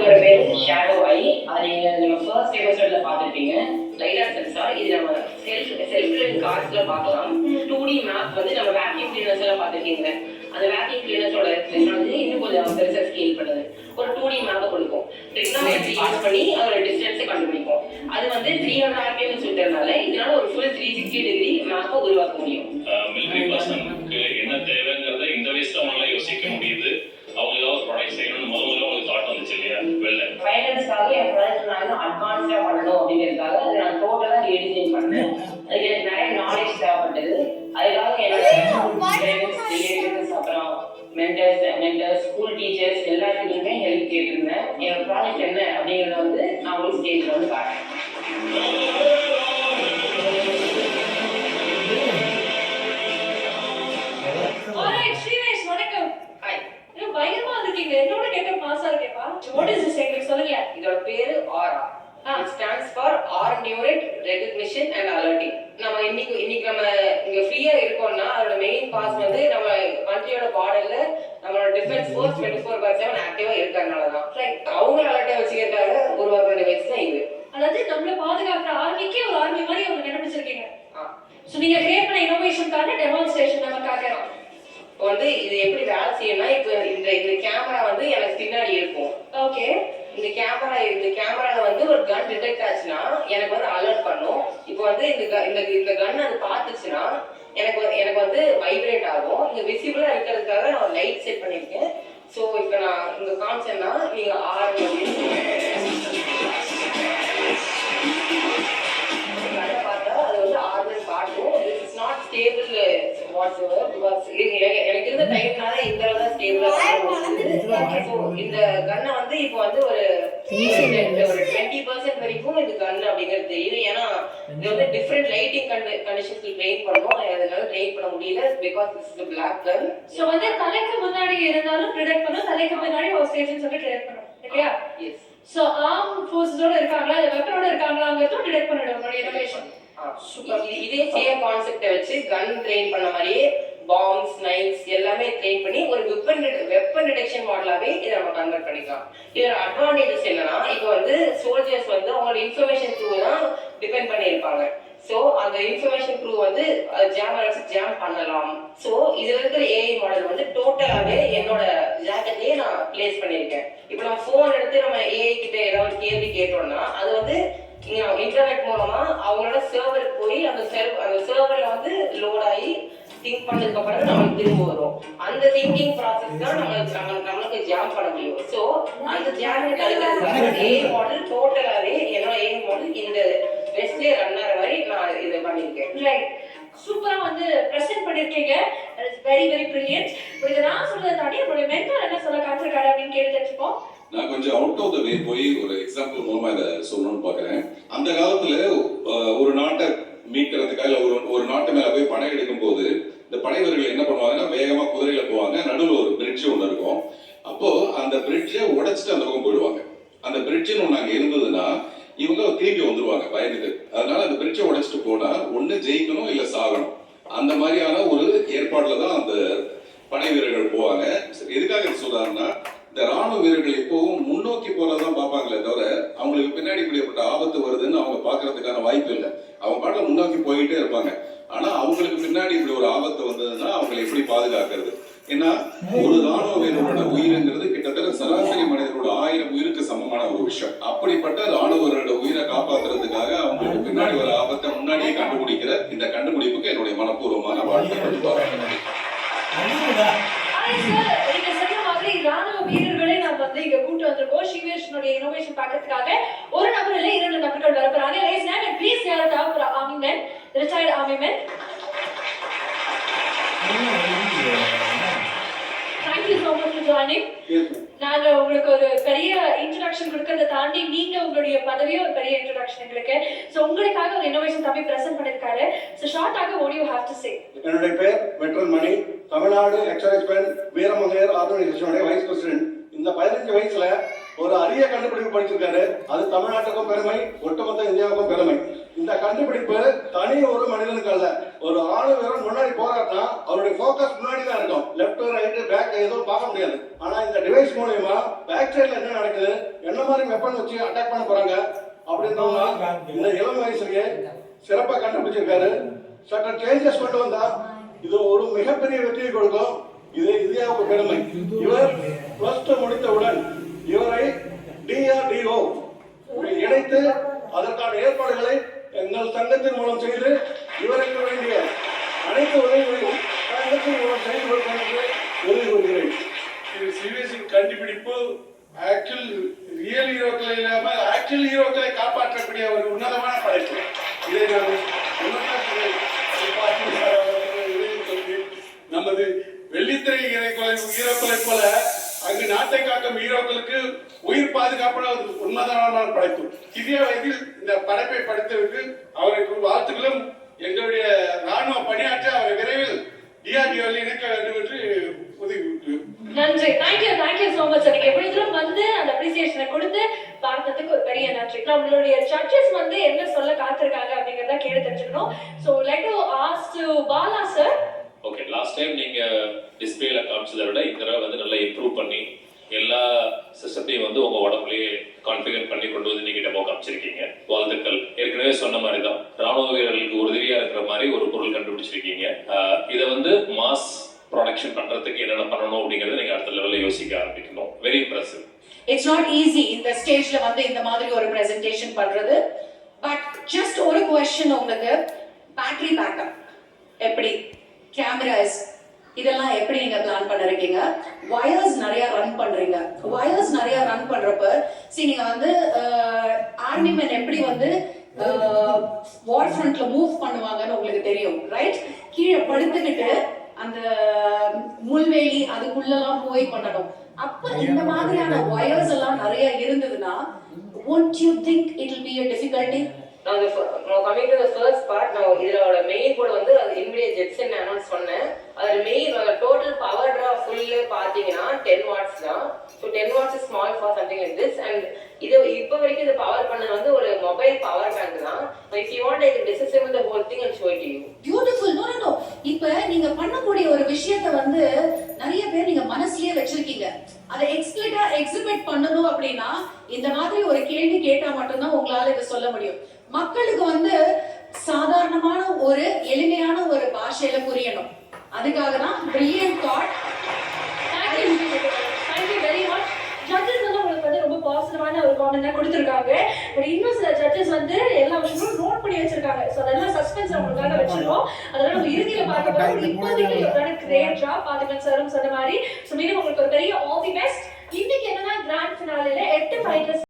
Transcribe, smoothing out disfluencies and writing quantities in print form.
இதோட பேரு ஷேடோ ஐ. அதை நீங்க ஃபர்ஸ்ட் எபிசோட்ல பார்த்துருப்பீங்க. Light and sensor. இது நம்ம செல்ஃப் கார்ஸ்ல பார்க்கலாம். 2D மேப் வந்து நம்ம வேக்யூம் கிளீனர்ஸ் எல்லாம் பார்த்துருக்கீங்க. அந்த வேக்யூம் கிளீனர்ஸோட டெக்னாலஜி இன்னும் கொஞ்சம் பெருசாக ஸ்கேல் பண்ணுது. ஒரு 2D மேப்பை கொடுக்கும். டெக்னாலஜி யூஸ் பண்ணி அதோட டிஸ்டன்ஸை கண்டுபிடிக்கும். அது வந்து 300 RPM சொல்றதுனால இதனால ஒரு ஃபுல் 360 டிகிரி மேப்பை உருவாக்க முடியும். மிலிட்டரி பர்சனுக்கு என்ன தேவைங்கிறத இந்த வயசுல அவங்களால யோசிக்க முடியுது. அவங்களால ஒரு ப்ராடக்ட் செய்யணும்னு முதல்ல உங்களுக்கு தாட் வந்துச்சு இல்லையா? வெளில ஃபைனான்ஸ்க்காக என் ப்ராடக்ட் நான் இன்னும் அட்வான்ஸ்டாக பண்ணணும் அப்படிங்கிறதுக்காக அதை நான் டோட்டலாக ரீடிசைன் பண்ணேன். அதுக்கு எனக்கு நிறைய நாலேஜ் தேவைப்பட்டது. அதுக்காக என்னோட ரிலேட்டிவ்ஸ் அப்புறம் மென்டர்ஸ் ஸ்கூல் டீச்சர்ஸ் எல்லாத்துக்குமே ஹெல்ப் கேட்டிருந்தேன். என்னோட ப்ராடக்ட் என்ன அப்படிங்கிறத வந்து நான் உங்களுக்கு ஸ்டேஜில் வந்து காட்டுறேன். இதோட பேரு ஆரா. It stands for Ordinate Recognition and Alerting. நம்ம இன்னைக்கு நம்ம இங்க ஃப்ரீயா இருக்கோம்னா அதோட மெயின் பாஸ் வந்து நம்ம கண்ட்ரியோட பார்டர்ல நம்மளோட டிஃபென்ஸ் ஃபோர்ஸ் 24/7 ஆக்டிவா இருக்கறனால தான். அவங்க அலர்ட்டா வச்சுக்கிறதுக்காக உருவாக்குற டிவைஸ் தான் இது. அதாவது நம்மள பாதுகாக்கிற ஆர்மிக்கே ஒரு ஆர்மி மாதிரி அவங்க நினைச்சிருக்கீங்க. சோ நீங்க கிரியேட் பண்ண இன்னோவேஷனுக்கான டெமான்ஸ்ட்ரேஷன் நம்ம காட்டுறோம். வந்து இது எப்படி வேலை செய்யணும்னா இப்போ இந்த கேமரா வந்து எனக்கு பின்னாடி இருக்கும். ஓகே. இந்த கேமரால வந்து ஒரு கன் டிடெக்ட் ஆச்சுன்னா எனக்கு வந்து அலர்ட் பண்ணும். இப்போ வந்து இந்த கன் அது பார்த்துச்சுன்னா எனக்கு வந்து வைப்ரேட் ஆகும். இங்க விசிபிளா இருக்கிறதுக்காக நான் லைட் செட் பண்ணிருக்கேன். ஸோ இப்போ நான் இங்க காமிச்சேன்னா நீங்க ஆறு பார்த்தா அது வந்து ஆர்னு காட்டும். இட்ஸ் நாட் ஸ்டேபிள் வாட்ஸ்எவர் பிகாஸ் எனக்கு இருந்த டைம்னால இந்த அளவு தான் ஸ்டேபிளா இந்த கன்னை வந்து இப்போ வந்து ஒரு 20% வரைக்கும் இது கன் அப்படிங்கிறது தெரியும். ஏன்னா இது வந்து டிஃப்ரெண்ட் லைட்டிங் கண்டிஷன்ஸ்ல ட்ரெயின் பண்ணோம். அதனால ட்ரெயின் பண்ண முடியல because this is black gun. So வந்து தலைக்கு முன்னாடி இருந்தாலும் ப்ரிடெக்ட் பண்ணும், தலைக்கு பின்னாடி ஒரு ஸ்டேஷன் சொல்லி ட்ரெயின் பண்ணும் இல்லையா? எஸ். சோ ஆர்ம் ஃபோர்ஸஸோட இருக்காங்களா இல்ல வெப்பனோட இருக்காங்களாங்கிறதும் டிடெக்ட் பண்ணிடும் உங்களுடைய இனோவேஷன். இதே சேம் கான்செப்டை வச்சு கன் ட்ரெயின் பண்ண மாதிரியே பாம்ஸ் நைட்ஸ் எல்லாமே ட்ரெயின் பண்ணி ஒரு வெப்பன் டிடெக்ஷன் மாடலாவே இதை நம்ம கன்வெர்ட் பண்ணிக்கலாம். இதோட அட்வான்டேஜஸ் என்னன்னா இப்போ வந்து சோல்ஜர்ஸ் வந்து அவங்களோட இன்ஃபர்மேஷன் த்ரூ தான் டிபெண்ட் பண்ணி இருப்பாங்க. ஸோ அந்த இன்ஃபர்மேஷன் த்ரூ வந்து ஜாம் பண்ணலாம். ஸோ இதுல இருக்கிற ஏஐ மாடல் வந்து டோட்டலாவே என்னோட ஜாக்கெட்லயே நான் பிளேஸ் பண்ணியிருக்கேன். இப்போ நம்ம ஃபோன் எடுத்து நம்ம ஏஐ கிட்ட ஏதாவது கேள்வி கேட்டோம்னா அது வந்து இன்டர்நெட் மூலமா அவங்களோட சர்வருக்கு போய் அந்த சர்வர்ல வந்து லோட் ஆகி திங்க் பண்ணதுக்கு அப்புறம் நமக்கு திரும்ப வரும். அந்த திங்கிங் ப்ராசஸ் தான் நம்மளுக்கு ஜாம் பண்ண முடியும். ஸோ அந்த ஜாமிங் தடுக்கிறதுக்காக ஏஐ மாடல் டோட்டலாவே என்னோட ஏஐ மாடல் இந்த பெஸ்ட்லயே ரன் ஆகிற மாதிரி நான் இதை பண்ணியிருக்கேன். ரைட். சூப்பரா வந்து பிரசன்ட் பண்ணிருக்கீங்க. It's very very brilliant. இத நான் சொல்றத தாண்டி உங்களுடைய மென்டார் என்ன சொல்ல காத்திருக்காரு அப்படின்னு கேட்டு தெரிஞ்சுப்போம். நான் கொஞ்சம் அவுட் ஆஃப் த வே போய் ஒரு எக்ஸாம்பிள் மூலமா இதை சொல்லணும்னு பாக்குறேன். அந்த காலத்துல ஒரு நாட்டை மீட்கிறதுக்காக இல்ல ஒரு நாட்டு மேல போய் படை எடுக்கும் போது இந்த படை வீரர்கள் என்ன பண்ணுவாங்கன்னா வேகமா குதிரையில போவாங்க. நடுவில் ஒரு பிரிட்ஜ் ஒன்று இருக்கும். அப்போ அந்த பிரிட்ஜை உடைச்சிட்டு அந்த பக்கம் போயிடுவாங்க. அந்த பிரிட்ஜ்னு ஒன்று அங்கே இருந்ததுன்னா இவங்க திரும்பி வந்துருவாங்க பயந்துட்டு. அதனால அந்த பிரிட்ஜை உடைச்சிட்டு போனா ஒண்ணு ஜெயிக்கணும் இல்ல சாகணும். அந்த மாதிரியான ஒரு ஏற்பாடுல தான் அந்த படை வீரர்கள் போவாங்க. எதுக்காக சொல்றாருன்னா இந்த ராணுவ வீரர்கள் எப்பவும் முன்னோக்கி போறதான் பார்ப்பாங்களே தவிர அவங்களுக்கு பின்னாடி இப்படிப்பட்ட ஆபத்து வருதுன்னு அவங்க பாக்குறதுக்கான வாய்ப்பு இல்லை. அவங்க பாட்டுல முன்னோக்கி போயிட்டே இருப்பாங்க. ஆனா அவங்களுக்கு பின்னாடி இப்படி ஒரு ஆபத்து வந்ததுன்னா அவங்களை எப்படி பாதுகாக்கிறது? ஏன்னா ஒரு ராணுவ வீரரோட உயிருங்கிறது கிட்டத்தட்ட சராசரி மனிதரோட 1000 உயிருக்கு சமமான ஒரு விஷயம். அப்படிப்பட்ட ராணுவரோட உயிரை காப்பாத்துறதுக்காக அவங்களுக்கு பின்னாடி ஒரு ஆபத்தை முன்னாடியே கண்டுபிடிக்கிற இந்த கண்டுபிடிப்புக்கு என்னுடைய மனப்பூர்வமான வாழ்த்துக்கள். ராணுவ வீரர்களே நம்ம வந்து இங்க கூட்டு வந்திருக்கோம். ஷிவேஷனுடைய இனோவேஷன் பார்க்கறதுக்காக ஒரு நபர் இல்லை 2 நபர்கள் வரப்போறாங்க. Raise hand and please share top for army men, retired army men. Thank you so much for joining. நாங்க உங்களுக்கு ஒரு பெரிய இன்ட்ரோடக்ஷன் கொடுக்கறத தாண்டி நீங்க உங்களுடைய பதவியே ஒரு பெரிய இன்ட்ரோடக்ஷன் எங்களுக்கு. சோ உங்களுக்காக ஒரு இனோவேஷன் தம்பி பிரசன்ட் பண்ணிருக்காரு. சோ ஷார்ட்டாக what do you have to say? என்னுடைய பேர் வெட்ரன் மணி. தமிழ்நாடு எக்ஸர்வைஸ்மென்ட் வீரமங்கையர் ஆர்கனைசேஷனுடைய வைஸ் பிரசிடென்ட். இந்த 15 வயசுல ஒரு அரிய கண்டுபிடிப்பு படிச்சிருக்காரு. அது தமிழ்நாட்டுக்கும் பெருமை, ஒட்டுமொத்த இந்தியாவுக்கும் பெருமை. இந்த கண்டுபிடிப்பு தனி ஒரு மனிதனுக்கு அல்ல. ஒரு ஆளு வீரன் முன்னாடி போராடினா அவருடைய ஃபோக்கஸ் முன்னாடி தான் இருக்கும். லெஃப்ட் ரைட் பேக் எதுவும் பார்க்க முடியாது. ஆனா இந்த டிவைஸ் மூலமா பேக் சைடுல என்ன நடக்குது, என்ன மாதிரி வெப்பன் வச்சு அட்டாக் பண்ண போறாங்க அப்படின்றவங்க இந்த இளம் வயசுலயே சிறப்பா கண்டுபிடிச்சிருக்காரு. சட்ட சேஞ்சஸ் கொண்டு வந்தா இது ஒரு மிகப்பெரிய வெற்றியை கொடுக்கும். இது இந்தியாவுக்கு பெருமை. இவர் +2 முடித்தவுடன் இவரை DRDO இணைத்து அதற்கான ஏற்பாடுகளை எங்கள் சங்கத்தின் மூலம் செய்து இவருக்கு வேண்டிய அனைத்து உதவிகளையும் சங்கத்தின் மூலம் செய்து கொடுப்பதற்கு உதவி கொள்கிறேன். இது சிவிஎஸ்இ கண்டுபிடிப்பு ஆக்சுவல் ரியல் ஹீரோக்களை இல்லாமல் ஆக்சுவல் ஹீரோக்களை காப்பாற்றக்கூடிய ஒரு உன்னதமான படைப்பு. இதை நான் நமது வெள்ளித்திரை ஹீரோக்களை போல அங்கு நாட்டை காக்கும் ஹீரோக்களுக்கு உயிர் பாதுகாப்பான ஒரு உன்னதமான படைப்பு. சிறிய வயதில் இந்த படைப்பை படைத்ததற்கு அவருக்கு வாழ்த்துக்களும். எங்களுடைய ராணுவ பணியாற்ற அவரை விரைவில் DRDOவில் இணைக்க வேண்டும் என்று உதவி. நன்றி. Thank you so much. நீங்க எப்படி தூரம் வந்து அந்த அப்ரிசியேஷனை கொடுத்து பார்த்ததுக்கு ஒரு பெரிய நன்றி. நம்மளுடைய ஜட்ஜஸ் வந்து என்ன சொல்ல காத்திருக்காங்க அப்படிங்கறத கேட்டு தெரிஞ்சுக்கணும். So like to ask to Bala sir. Okay, last time நீங்க டிஸ்பிளேல காமிச்சதை விட இந்த தடவை வந்து நல்லா இம்ப்ரூவ் பண்ணி எல்லா சிஸ்டத்தையும் வந்து உங்க உடம்புலயே கான்ஃபிகர் பண்ணி கொண்டு வந்து நீங்க டெமோ காமிச்சிருக்கீங்க. வாழ்த்துக்கள். ஏற்கனவே சொன்ன மாதிரி தான் ராணுவ வீரர்களுக்கு உதவியா இருக்கிற மாதிரி ஒரு பொருள் கண்டுபிடிச்சிருக்கீங்க. இதை வந்து மாஸ் ப்ரொடக்ஷன் பண்றதுக்கு என்னென்ன பண்ணணும் அப்படிங்கறத நீங்க அடுத்த லெவல்ல யோசிக்க ஆரம்பிக்கணும். Very impressive. It's not easy இந்த ஸ்டேஜ்ல வந்து இந்த மாதிரி ஒரு பிரசன்டேஷன் பண்றது. பட் ஜஸ்ட் ஒரு क्वेश्चन உங்களுக்கு, பேட்டரி பேக்கப் எப்படி, கேமராஸ் இதெல்லாம் எப்படி நீங்க பிளான் பண்ணிருக்கீங்க? வயர்ஸ் நிறைய ரன் பண்றீங்க. வயர்ஸ் நிறைய ரன் பண்றப்ப நீங்க வந்து ஆர்மிமென் எப்படி வந்து வார் ஃப்ரண்ட்ல மூவ் பண்ணுவாங்கன்னு உங்களுக்கு தெரியும், ரைட்? கீழே படுத்துக்கிட்டு அந்த முள்வேலி அதுக்குள்ளெல்லாம் போய் பண்ணணும். அப்ப இந்த மாதிரியான வயர்ஸ் எல்லாம் நிறைய இருந்ததுன்னா won't you think it will be a difficulty? Now coming to the first part, now இதோட மெயின் கோட் வந்து அது இன்விடியா ஜெட்சன் அனௌன்ஸ் பண்ணேன். அதோட main total power draw full பாத்தீங்கன்னா 10 வாட்ஸ் தான். So 10 watts is small for something like this. And இது இப்போ வரைக்கும் இது பவர் பண்ணது வந்து ஒரு மொபைல் பவர் பேங்க் தான். If you want I can disassemble the whole thing and show it to you. Beautiful. No இப்ப நீங்க பண்ணக்கூடிய ஒரு விஷயத்தை வந்து நிறைய பேர் நீங்க மனசுலயே வச்சிருக்கீங்க. அதை எக்ஸிபிட் பண்ணணும் அப்படின்னா இந்த மாதிரி ஒரு கேள்வி கேட்டா மட்டும்தான் உங்களால இதை சொல்ல முடியும். மக்களுக்கு வந்து சாதாரணமான ஒரு எளிமையான ஒரு பாஷையில புரியணும். அதுக்காக தான் brilliant thought. Thank you very much. Judges வந்து உங்களுக்கு வந்து ரொம்ப பாசிட்டிவான ஒரு காமெண்ட் தான் கொடுத்துருக்காங்க. பட் இன்னும் சில ஜட்ஜஸ் வந்து எல்லா விஷயங்களும் நோட் பண்ணி வச்சிருக்காங்க. ஸோ அதெல்லாம் சஸ்பென்ஸ் அவங்களுக்காக வச்சிருக்கோம். அதெல்லாம் நம்ம இறுதியில பார்க்க போறோம். இப்போதைக்கு கிரேட் ஜாப் பாதுகாப்பு சாரும் சொன்ன மாதிரி. ஸோ மீண்டும் உங்களுக்கு ஒரு பெரிய ஆல் தி பெஸ்ட். இன்னைக்கு என்னன்னா கிராண்ட் ஃபினாலேல 8 ஃபைட்டர்ஸ்